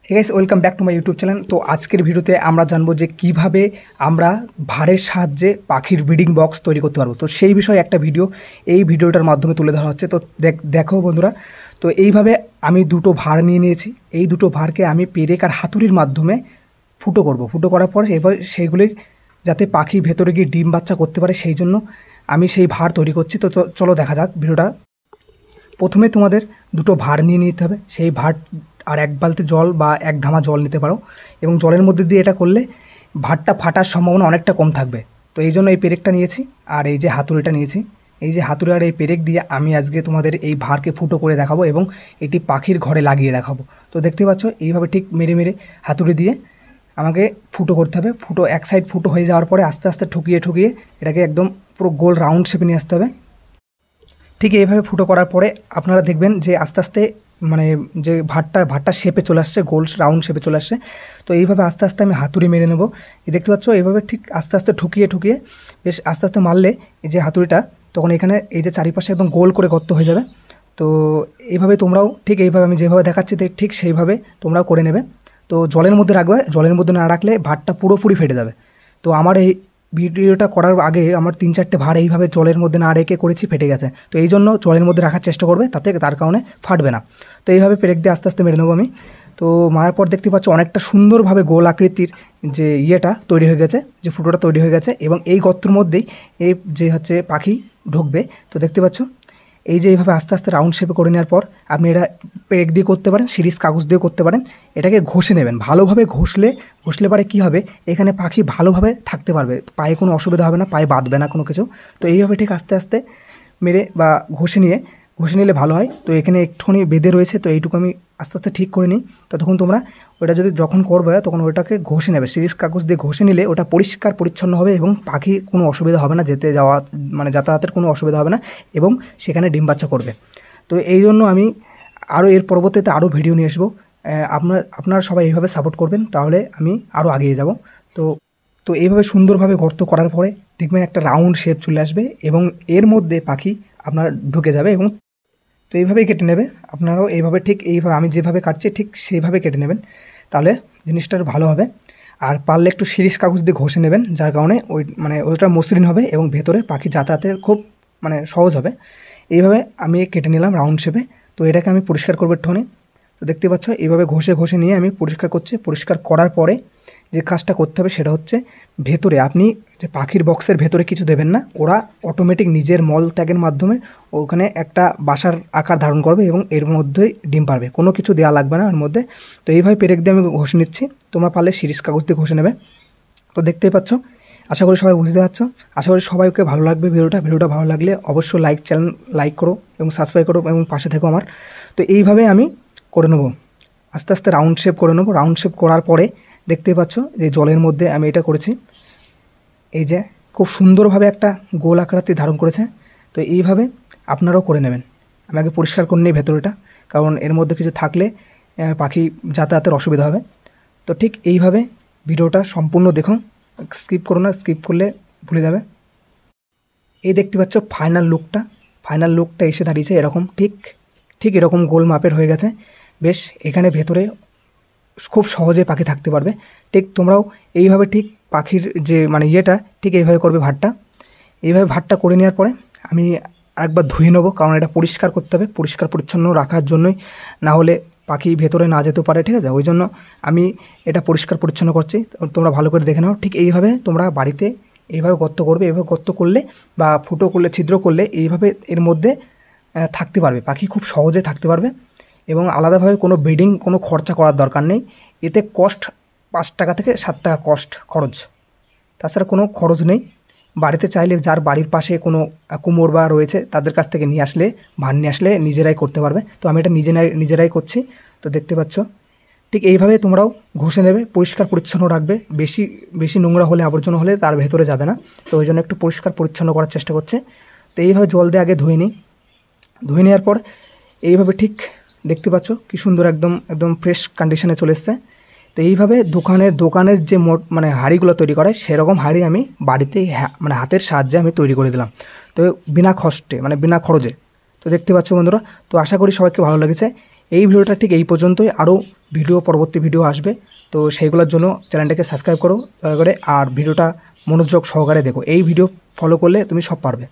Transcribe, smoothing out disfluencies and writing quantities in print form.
Hey guys, welcome back to my YouTube channel. তো আজকের ভিডিওতে আমরা জানবো যে কিভাবে আমরা ভাড়ের সাহায্যে পাখির ব্রিডিং বক্স তৈরি করতে পারবো। তো সেই বিষয়ে একটা ভিডিও এই ভিডিওটার মাধ্যমে তুলে ধরা হচ্ছে। তো দেখো বন্ধুরা, তো এইভাবে আমি দুটো ভাড় নিয়ে নিয়েছি। এই দুটো ভাড়কে আমি পেরেক আর হাতুড়ির মাধ্যমে ফুটো করব। ফুটো করার পর এবার সেইগুলি যাতে পাখি ভেতরে গিয়ে ডিম বাচ্চা করতে পারে, সেই জন্য আমি সেই ভাড় তৈরি করছি। তো চলো দেখা যাক ভিডিওটা। প্রথমে তোমাদের দুটো ভাড় নিয়ে নিতে হবে। সেই ভাড় আর এক বালতি জল বা এক ধামা জল নিতে পারো, এবং জলের মধ্যে দিয়ে এটা করলে ভাড়টা ফাটার সম্ভাবনা অনেকটা কম থাকবে। তো এই জন্য এই পেরেকটা নিয়েছি আর এই যে হাতুড়িটা নিয়েছি। এই যে হাতুড়ি আর এই পেরেক দিয়ে আমি আজকে তোমাদের এই ভাড়কে ফুটো করে দেখাবো এবং এটি পাখির ঘরে লাগিয়ে দেখাবো। তো দেখতে পাচ্ছ এইভাবে ঠিক মেরে মেরে হাতুড়ি দিয়ে আমাকে ফুটো করতে হবে। ফুটো এক সাইড ফুটো হয়ে যাওয়ার পরে আস্তে আস্তে ঠুকিয়ে ঠুকিয়ে এটাকে একদম পুরো গোল রাউন্ড শেপে নিয়ে আসতে হবে। ঠিক এইভাবে ফুটো করার পরে আপনারা দেখবেন যে আস্তে আস্তে মানে যে ভাতটা শেপে চলে আসছে, গোল রাউন্ড শেপে চলে আসছে। তো এইভাবে আস্তে আস্তে আমি হাতুড়ি মেরে নেব। এই দেখতে পাচ্ছ এইভাবে ঠিক আস্তে আস্তে ঠুকিয়ে ঠুকিয়ে বেশ আস্তে আস্তে মারলে এই যে হাতুড়িটা, তখন এখানে এই যে চারিপাশে একদম গোল করে গর্ত হয়ে যাবে। তো এইভাবে তোমরাও ঠিক এইভাবে আমি যেভাবে দেখাচ্ছি ঠিক সেইভাবে তোমরাও করে নেবে। তো জলের মধ্যে রাখবে, জলের মধ্যে না রাখলে ভাতটা পুরোপুরি ফেটে যাবে। তো আমার এই ভিডিওটা করার আগে আমার 3-4টে ভাড় এইভাবে জলের মধ্যে না রেখে করেছি, ফেটে গেছে। তো এই জন্য জলের মধ্যে রাখার চেষ্টা করবে, তার কারণে ফাটবে না। তো এইভাবে পেরেক দিয়ে আস্তে আস্তে মেরে নেবো আমি। তো মারার পর দেখতে পাচ্ছ অনেকটা সুন্দরভাবে গোল আকৃতির যে ইয়েটা তৈরি হয়ে গেছে, যে ফুটোটা তৈরি হয়ে গেছে, এবং এই গর্তের মধ্যেই এই যে হচ্ছে পাখি ঢুকবে। তো দেখতে পাচ্ছ এই যে এইভাবে আস্তে আস্তে রাউন্ড শেপে করে নেওয়ার পর আপনি এটা পেরেক দিয়ে করতে পারেন, সিরিজ কাগজ দিয়ে করতে পারেন। এটাকে ঘষে নেবেন, ভালোভাবে ঘষলে পারে কী হবে, এখানে পাখি ভালোভাবে থাকতে পারবে, পায়ে কোনো অসুবিধা হবে না, পায়ে বাঁধবে না কোনো কিছু। তো এইভাবে ঠিক আস্তে আস্তে মেরে বা ঘষে নিলে ভালো হয়। তো এখানে একটুখানি বেঁধে রয়েছে, তো এইটুকু আমি আস্তে আস্তে ঠিক করে নিই। ততক্ষণ তোমরা ওটা যখন করবে তখন ওটাকে ঘষে নেবে, সিরিজ কাগজ দিয়ে ঘষে নিলে ওটা পরিষ্কার পরিচ্ছন্ন হবে এবং পাখি কোনো অসুবিধা হবে না, যেতে যাওয়া মানে যাতায়াতের কোনো অসুবিধা হবে না, এবং সেখানে ডিম বাচ্চা করবে। তো এই জন্য আমি এর পরবর্তীতে আরও ভিডিও নিয়ে আসবো। আপনারা সবাই এইভাবে সাপোর্ট করবেন, তাহলে আমি আরও এগিয়ে যাব। তো এইভাবে সুন্দরভাবে গর্ত করার পরে দেখবেন একটা রাউন্ড শেপ চলে আসবে এবং এর মধ্যে পাখি আপনার ঢুকে যাবে। এবং তো এইভাবেই কেটে নেবে, আপনারাও এইভাবে ঠিক এইভাবে আমি যেভাবে কাটছি ঠিক সেইভাবে কেটে নেবেন, তাহলে জিনিসটা ভালো হবে। আর পারলে একটু সিরিজ কাগজ দিয়ে ঘষে নেবেন, যার কারণে ওইটা মসৃণ হবে এবং ভেতরে পাখি যাতায়াতের খুব সহজ হবে। এইভাবে আমি কেটে নিলাম রাউন্ড শেপে। তো এটাকে আমি পরিষ্কার করবো একটুখানি। তো দেখতে পাচ্ছ এইভাবে ঘষে নিয়ে আমি পরিষ্কার করছি। পরিষ্কার করার পরে যে কাজটা করতে হবে সেটা হচ্ছে, ভেতরে আপনি যে পাখির বক্সের ভেতরে কিছু দেবেন না, ওরা অটোমেটিক নিজের মল ত্যাগের মাধ্যমে ওখানে একটা বাসার আকার ধারণ করবে এবং এর মধ্যেই ডিম পারবে, কোনো কিছু দেওয়া লাগবে না এর মধ্যে। তো এইভাবে পেরেক দিয়ে আমি ঘষে নিচ্ছি, তোমরা পারলে সিরিজ কাগজ দিয়ে ঘষে নেবে। তো দেখতেই পাচ্ছ, আশা করি সবাই বুঝতে পারছো। আশা করি সবাইকে ভালো লাগবে ভিডিওটা ভালো লাগলে অবশ্যই চ্যানেল লাইক করো এবং সাবস্ক্রাইব করো এবং পাশে থেকো আমার। তো এইভাবে আমি করে নেবো, আস্তে আস্তে রাউন্ড শেপ করে নেবো। রাউন্ড শেপ করার পরে দেখতেই পাচ্ছ যে জলের মধ্যে আমি এটা করেছি, এই যে খুব সুন্দরভাবে একটা গোল আকৃতি ধারণ করেছে। তো এইভাবে আপনারাও করে নেবেন। আমি আগে পরিষ্কার করে নিই ভেতরটা, কারণ এর মধ্যে কিছু থাকলে পাখি যাতায়াতের অসুবিধা হবে। তো ঠিক এইভাবে ভিডিওটা সম্পূর্ণ দেখুন, স্কিপ করো না, স্কিপ করলে ভুলে যাবে। এই দেখতে পাচ্ছ ফাইনাল লুকটা এসে দাঁড়িয়েছে এরকম, ঠিক এরকম গোল মাপের হয়ে গেছে। বেশ, এখানে ভেতরে খুব সহজে পাখি থাকতে পারবে। ঠিক তোমরাও এইভাবে ঠিক পাখির যে ইয়েটা ঠিক এইভাবে করবে। এইভাবে ভাতটা করে নেওয়ার পরে আমি আরেকবার ধুয়ে নেবো, কারণ এটা পরিষ্কার করতে হবে, পরিষ্কার পরিচ্ছন্ন রাখার জন্যই, না হলে পাখি ভেতরে না যেতে পারে, ঠিক আছে? ওই জন্য আমি এটা পরিষ্কার পরিচ্ছন্ন করছি, তোমরা ভালো করে দেখে নাও। ঠিক এইভাবে তোমরা বাড়িতে এইভাবে গর্ত করবে, এইভাবে গর্ত করলে বা ফুটো করলে, ছিদ্র করলে এইভাবে এর মধ্যে থাকতে পারবে, পাখি খুব সহজে থাকতে পারবে। এবং আলাদাভাবে কোনো ব্রিডিং কোনো খরচা করার দরকার নেই। এতে কস্ট 5 টাকা থেকে 7 টাকা খরচ, তাছাড়া কোনো খরচ নেই। বাড়িতে চাইলে যার বাড়ির পাশে কোনো কুমোর বা রয়েছে তাদের কাছ থেকে নিয়ে আসলে নিজেরাই করতে পারবে। তো আমি এটা নিজেরাই করছি। তো দেখতে পাচ্ছ ঠিক এইভাবে তোমরাও ঘষে নেবে, পরিষ্কার পরিচ্ছন্ন রাখবে। বেশি নোংরা হলে, আবর্জনা হলে তার ভেতরে যাবে না। তো ওই জন্য একটু পরিষ্কার পরিচ্ছন্ন করার চেষ্টা করছে। তো এইভাবে জল দিয়ে আগে ধুয়ে নেওয়ার পর এইভাবে ঠিক দেখতে পাচ্ছ কি সুন্দর একদম ফ্রেশ কন্ডিশনে চলে এসছে। তো এইভাবে দোকানের যে হাঁড়িগুলো তৈরি করে সেরকম হাঁড়ি আমি বাড়িতেই হাতের সাহায্যে আমি তৈরি করে দিলাম। তো বিনা কষ্টে বিনা খরচে। তো দেখতে পাচ্ছ বন্ধুরা, তো আশা করি সবাইকে ভালো লেগেছে। এই ভিডিওটা ঠিক এই পর্যন্তই, আরও পরবর্তী ভিডিও আসবে, তো সেইগুলোর জন্য চ্যানেলটাকে সাবস্ক্রাইব করো দয়া করে, আর ভিডিওটা মনোযোগ সহকারে দেখো। এই ভিডিও ফলো করলে তুমি সব পারবে।